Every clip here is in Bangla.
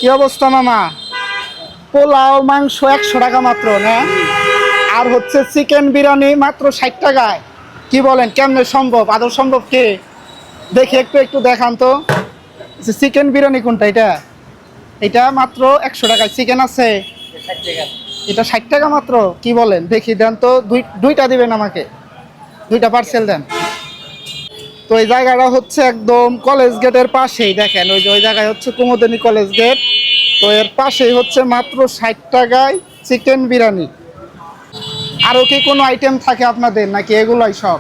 কি অবস্থা মামা? পোলাও মাংস 100 টাকা মাত্র না? আর হচ্ছে চিকেন বিরিয়ানি মাত্র 60 টাকায়। কি বলেন, কেমনে সম্ভব? আদৌ সম্ভব কি? দেখি একটু একটু দেখান তো। চিকেন বিরিয়ানি কোনটা? এটা এটা মাত্র 100 টাকায় চিকেন আছে। এটা 60 টাকা মাত্র? কি বলেন, দেখি দেন তো। দুইটা দিবেন আমাকে, দুইটা পার্সেল দেন। তো এই জায়গাটা হচ্ছে একদম কলেজ গেটের পাশেই, দেখেন ওই যে ওই জায়গায় হচ্ছে কুমুদিনী কলেজ গেট। তো এর পাশেই হচ্ছে মাত্র 60 টাকায় চিকেন বিরিয়ানি। আরও কি কোনো আইটেম থাকে আপনাদের, নাকি এগুলাই সব?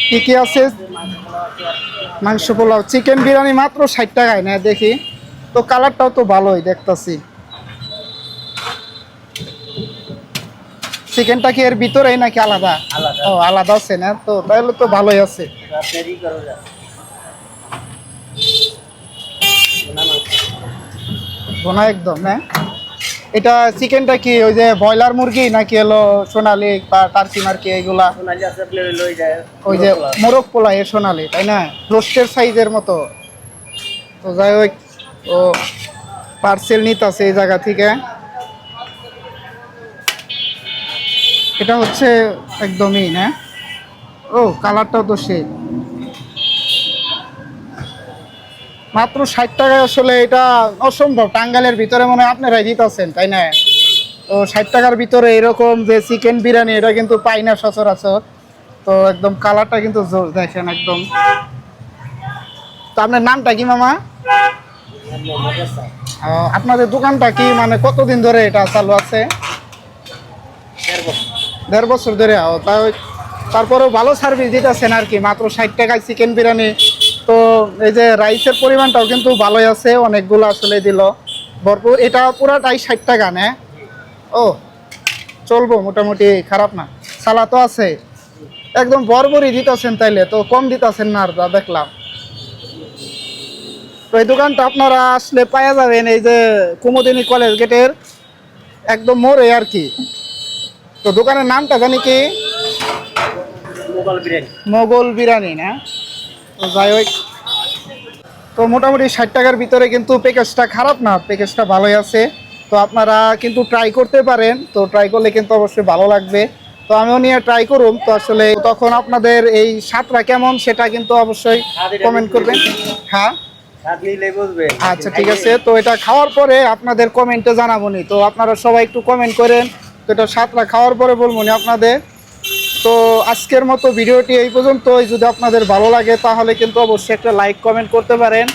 কি কি আছে? মাংস পোলাও, চিকেন বিরিয়ানি মাত্র 60 টাকায় না? দেখি তো, কালারটাও তো ভালোই দেখতেছি। চিকেনটা কি এর ভিতরেই নাকি আলাদা? ও আলাদা আছে না? তো তাহলে তো ভালোই আছে। ভোনা একদম না? এটা চিকেনটা কি ওই যে ব্রয়লার মুরগি নাকি হলো সোনালি বা টার্কি মার্কি এগুলা? ওই যে মোরগ পোলা এ সোনালি, তাই না? রোস্টের সাইজের মতো। তো যাই হোক, ও পার্সেল নিতেছে এই জায়গা থেকে। এটা হচ্ছে একদমই না? ও কালারটাও তো সেই। মাত্র 60 টাকায় আসলে এটা অসম্ভব। টাঙ্গাইলের ভিতরে মনে হয় আপনারাই দিতেছেন, তাই না? তো 60 টাকার ভিতরে এরকম যে চিকেন বিরিয়ানি, এটা কিন্তু পাই না সচরাচর। তো একদম কালারটা কিন্তু জোর, দেখেন একদম। তো আপনার নামটা কি মামা? আপনাদের দোকানটা কি মানে কতদিন ধরে এটা চালু আছে? 1.5 বছর ধরে। তারপরেও ভালো সার্ভিস দিতেছেন আর কি, মাত্র 60 টাকায় চিকেন বিরিয়ানি। তো এই যে রাইসের পরিমাণটাও কিন্তু ভালোই আছে, অনেকগুলো আসলে দিল ভরপুর। এটা পুরাটাই 60 টাকা না? ও চলবো মোটামুটি, খারাপ না। সালাদও আছে, একদম ভরপুরই দিতেছেন। তাইলে তো কম দিতেছেন না, আর যা দেখলাম। তো এই দোকানটা আপনারা আসলে পাওয়া যাবেন এই যে কুমুদিনী কলেজ গেটের একদম মোড়ে আর কি। তো দোকানের নামটা জানি কি? মোগল বিরিয়ানি না? তো যাই হোক, তো মোটামুটি 60 টাকার ভিতরে কিন্তু প্যাকেজটা খারাপ না, প্যাকেজটা ভালোই আছে। তো আপনারা কিন্তু ট্রাই করতে পারেন। তো ট্রাই করলে কিন্তু অবশ্যই ভালো লাগবে। তো আমিও নিয়ে ট্রাই করুম। তো আসলে তখন আপনাদের এই স্বাদটা কেমন সেটা কিন্তু অবশ্যই কমেন্ট করবেন। হ্যাঁ আচ্ছা ঠিক আছে। তো এটা খাওয়ার পরে আপনাদের কমেন্টে জানাবো নি। তো আপনারা সবাই একটু কমেন্ট করেন। তো এটা স্বাদটা খাওয়ার পরে বলবো নি আপনাদের। তো আজকের মতো ভিডিওটি এই পর্যন্তই। যদি আপনাদের ভালো লাগে তাহলে কিন্তু অবশ্যই একটা লাইক কমেন্ট করতে পারেন।